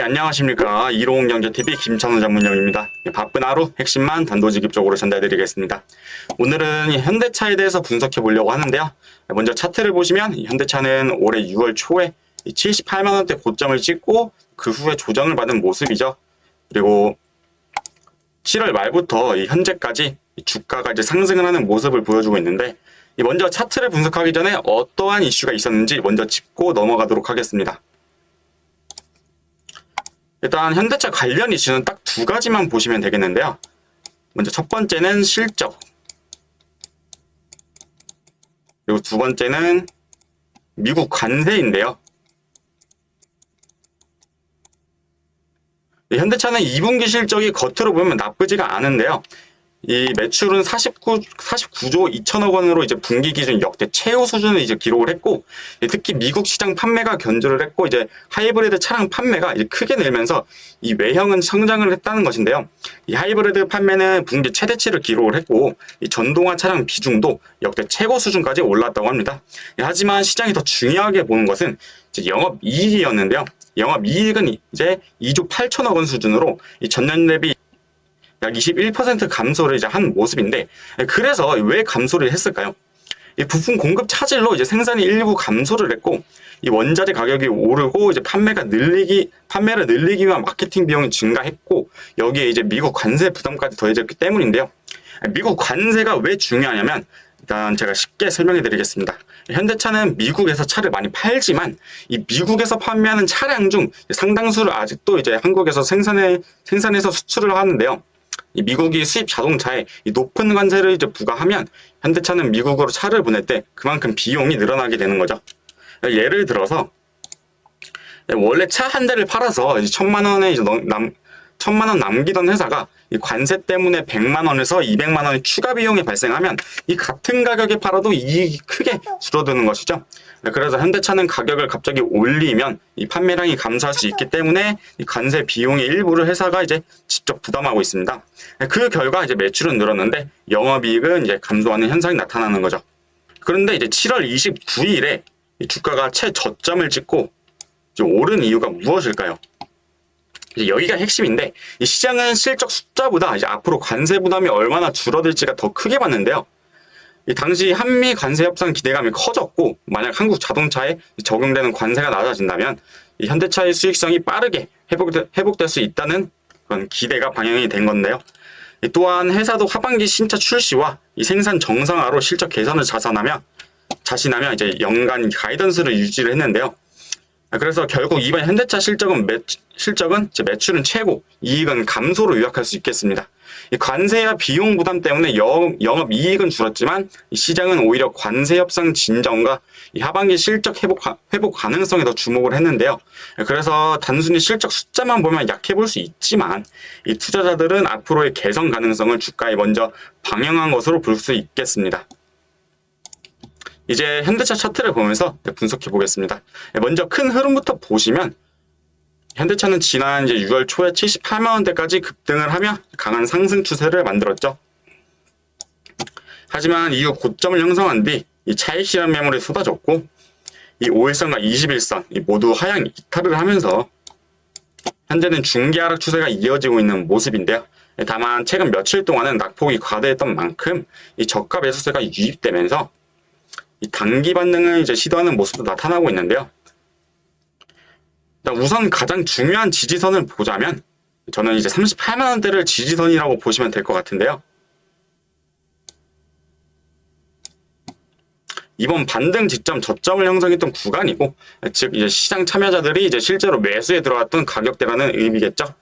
안녕하십니까. 이로운경제TV 김찬우 전문영입니다. 바쁜 하루 핵심만 단도직입적으로 전달드리겠습니다. 오늘은 현대차에 대해서 분석해 보려고 하는데요. 먼저 차트를 보시면 현대차는 올해 6월 초에 78만원대 고점을 찍고 그 후에 조정을 받은 모습이죠. 그리고 7월 말부터 현재까지 주가가 이제 상승을 하는 모습을 보여주고 있는데, 먼저 차트를 분석하기 전에 어떠한 이슈가 있었는지 먼저 짚고 넘어가도록 하겠습니다. 일단 현대차 관련 이슈는 딱 두 가지만 보시면 되겠는데요. 먼저 첫 번째는 실적, 그리고 두 번째는 미국 관세인데요. 현대차는 2분기 실적이 겉으로 보면 나쁘지가 않은데요. 이 매출은 49조 2천억 원으로 이제 분기 기준 역대 최고 수준을 이제 기록을 했고, 특히 미국 시장 판매가 견조를 했고, 이제 하이브리드 차량 판매가 이제 크게 늘면서 이 외형은 성장을 했다는 것인데요. 이 하이브리드 판매는 분기 최대치를 기록을 했고, 이 전동화 차량 비중도 역대 최고 수준까지 올랐다고 합니다. 하지만 시장이 더 중요하게 보는 것은 이제 영업이익이었는데요. 영업이익은 이제 2조 8천억 원 수준으로 이 전년 대비 약 21% 감소를 이제 한 모습인데, 그래서 왜 감소를 했을까요? 이 부품 공급 차질로 이제 생산이 일부 감소를 했고, 이 원자재 가격이 오르고 이제 판매를 늘리기 위한 마케팅 비용이 증가했고, 여기에 이제 미국 관세 부담까지 더해졌기 때문인데요. 미국 관세가 왜 중요하냐면, 일단 제가 쉽게 설명해 드리겠습니다. 현대차는 미국에서 차를 많이 팔지만, 이 미국에서 판매하는 차량 중 상당수를 아직도 이제 한국에서 생산해서 수출을 하는데요. 이 미국이 수입 자동차에 이 높은 관세를 이제 부과하면 현대차는 미국으로 차를 보낼 때 그만큼 비용이 늘어나게 되는 거죠. 예를 들어서 원래 차 한 대를 팔아서 1,000만 원에 이제 1,000만 원 남기던 회사가 이 관세 때문에 100만 원에서 200만 원의 추가 비용이 발생하면 이 같은 가격에 팔아도 이익이 크게 줄어드는 것이죠. 그래서 현대차는 가격을 갑자기 올리면 이 판매량이 감소할 수 있기 때문에 이 관세 비용의 일부를 회사가 이제 직접 부담하고 있습니다. 그 결과 이제 매출은 늘었는데 영업이익은 이제 감소하는 현상이 나타나는 거죠. 그런데 이제 7월 29일에 이 주가가 최저점을 찍고 이제 오른 이유가 무엇일까요? 여기가 핵심인데, 이 시장은 실적 숫자보다 이제 앞으로 관세 부담이 얼마나 줄어들지가 더 크게 봤는데요. 이 당시 한미 관세 협상 기대감이 커졌고, 만약 한국 자동차에 적용되는 관세가 낮아진다면 이 현대차의 수익성이 빠르게 회복될 수 있다는 그런 기대가 반영이 된 건데요. 또한 회사도 하반기 신차 출시와 이 생산 정상화로 실적 개선을 자신하며 이제 연간 가이던스를 유지를 했는데요. 그래서 결국 이번 현대차 실적은 매출은 최고, 이익은 감소로 요약할 수 있겠습니다. 이 관세와 비용 부담 때문에 영업 이익은 줄었지만 이 시장은 오히려 관세 협상 진정과 이 하반기 실적 회복 가능성에 더 주목을 했는데요. 그래서 단순히 실적 숫자만 보면 약해 볼 수 있지만 이 투자자들은 앞으로의 개선 가능성을 주가에 먼저 반영한 것으로 볼 수 있겠습니다. 이제 현대차 차트를 보면서 분석해 보겠습니다. 먼저 큰 흐름부터 보시면 현대차는 지난 이제 6월 초에 78만 원대까지 급등을 하며 강한 상승 추세를 만들었죠. 하지만 이후 고점을 형성한 뒤 이 차익 실현 매물이 쏟아졌고, 이 5일선과 21선 모두 하향 이탈을 하면서 현재는 중기 하락 추세가 이어지고 있는 모습인데요. 다만 최근 며칠 동안은 낙폭이 과대했던 만큼 이 저가 매수세가 유입되면서 이 단기 반등을 이제 시도하는 모습도 나타나고 있는데요. 우선 가장 중요한 지지선을 보자면 저는 이제 38만 원대를 지지선이라고 보시면 될 것 같은데요. 이번 반등 직전 저점을 형성했던 구간이고, 즉 이제 시장 참여자들이 이제 실제로 매수에 들어왔던 가격대라는 의미겠죠.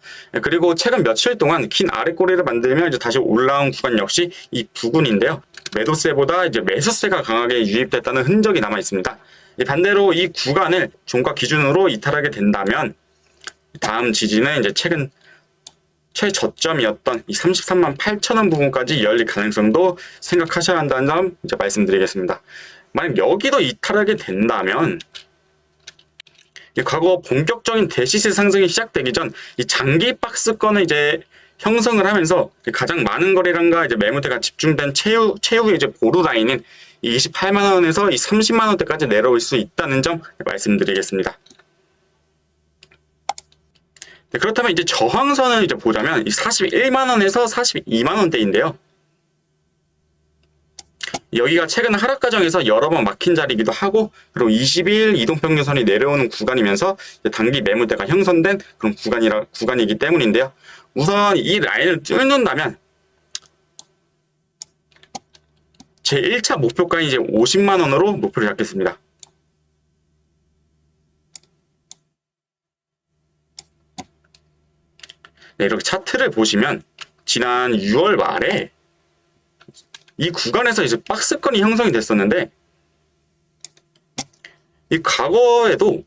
그리고 최근 며칠 동안 긴 아랫꼬리를 만들며 이제 다시 올라온 구간 역시 이 부근인데요. 매도세보다 이제 매수세가 강하게 유입됐다는 흔적이 남아 있습니다. 반대로 이 구간을 종가 기준으로 이탈하게 된다면 다음 지지는 이제 최근 최저점이었던 이 33만 8천 원 부분까지 열릴 가능성도 생각하셔야 한다는 점 이제 말씀드리겠습니다. 만약 여기도 이탈하게 된다면 과거 본격적인 대시세 상승이 시작되기 전 이 장기 박스권을 이제 형성을 하면서 가장 많은 거래량과 이제 매물대가 집중된 최후의 이제 보루 라인인 이 28만 원에서 이 30만 원대까지 내려올 수 있다는 점 말씀드리겠습니다. 그렇다면 이제 저항선을 이제 보자면 41만 원에서 42만 원대인데요. 여기가 최근 하락 과정에서 여러 번 막힌 자리이기도 하고, 그리고 20일 이동평균선이 내려오는 구간이면서 단기 매물대가 형성된 그런 구간이기 때문인데요. 우선 이 라인을 뚫는다면 제 1차 목표가인 이제 50만 원으로 목표를 잡겠습니다. 네, 이렇게 차트를 보시면 지난 6월 말에 이 구간에서 이제 박스권이 형성이 됐었는데, 이 과거에도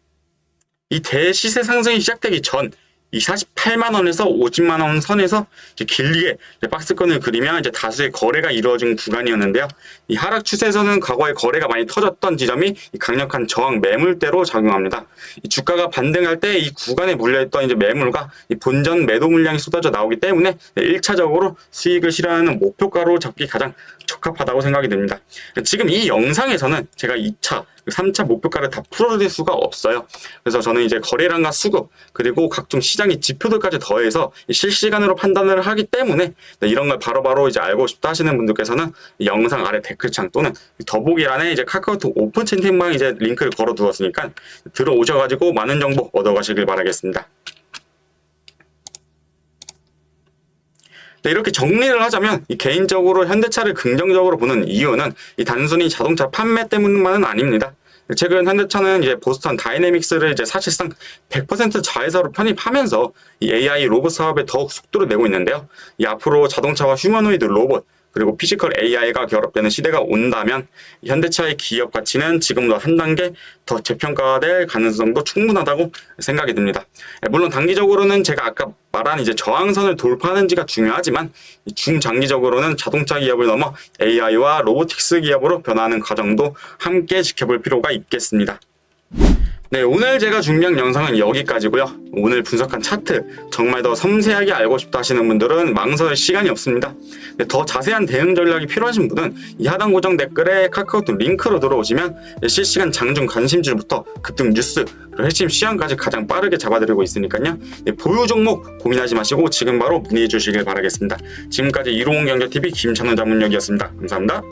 이 대시세 상승이 시작되기 전 이 48만 원에서 50만 원 선에서 이제 길게 이제 박스권을 그리며 이제 다수의 거래가 이루어진 구간이었는데요. 이 하락 추세에서는 과거에 거래가 많이 터졌던 지점이 이 강력한 저항 매물대로 작용합니다. 이 주가가 반등할 때 이 구간에 물려있던 이제 매물과 이 본전 매도 물량이 쏟아져 나오기 때문에 1차적으로 수익을 실현하는 목표가로 잡기 가장 적합하다고 생각이 됩니다. 지금 이 영상에서는 제가 2차, 3차 목표가를 다 풀어드릴 수가 없어요. 그래서 저는 이제 거래량과 수급, 그리고 각종 시장의 지표들까지 더해서 실시간으로 판단을 하기 때문에 이런 걸 바로바로 이제 알고 싶다 하시는 분들께서는 영상 아래 댓글창 또는 더보기란에 이제 카카오톡 오픈 채팅방 이제 링크를 걸어 두었으니까 들어오셔가지고 많은 정보 얻어가시길 바라겠습니다. 네, 이렇게 정리를 하자면 개인적으로 현대차를 긍정적으로 보는 이유는 단순히 자동차 판매 때문만은 아닙니다. 최근 현대차는 이제 보스턴 다이내믹스를 이제 사실상 100% 자회사로 편입하면서 이 AI 로봇 사업에 더욱 속도를 내고 있는데요. 이 앞으로 자동차와 휴머노이드 로봇, 그리고 피지컬 AI가 결합되는 시대가 온다면 현대차의 기업 가치는 지금보다 한 단계 더 재평가될 가능성도 충분하다고 생각이 듭니다. 물론 단기적으로는 제가 아까 말한 이제 저항선을 돌파하는지가 중요하지만 중장기적으로는 자동차 기업을 넘어 AI와 로보틱스 기업으로 변화하는 과정도 함께 지켜볼 필요가 있겠습니다. 네, 오늘 제가 준비한 영상은 여기까지고요. 오늘 분석한 차트 정말 더 섬세하게 알고 싶다 하시는 분들은 망설일 시간이 없습니다. 네, 더 자세한 대응 전략이 필요하신 분은 이 하단 고정 댓글에 카카오톡 링크로 들어오시면 실시간 장중 관심주부터 급등 뉴스, 그리고 핵심 시황까지 가장 빠르게 잡아드리고 있으니까요. 네, 보유 종목 고민하지 마시고 지금 바로 문의해 주시길 바라겠습니다. 지금까지 이로운 경제TV 김찬훈 전문역이었습니다. 감사합니다.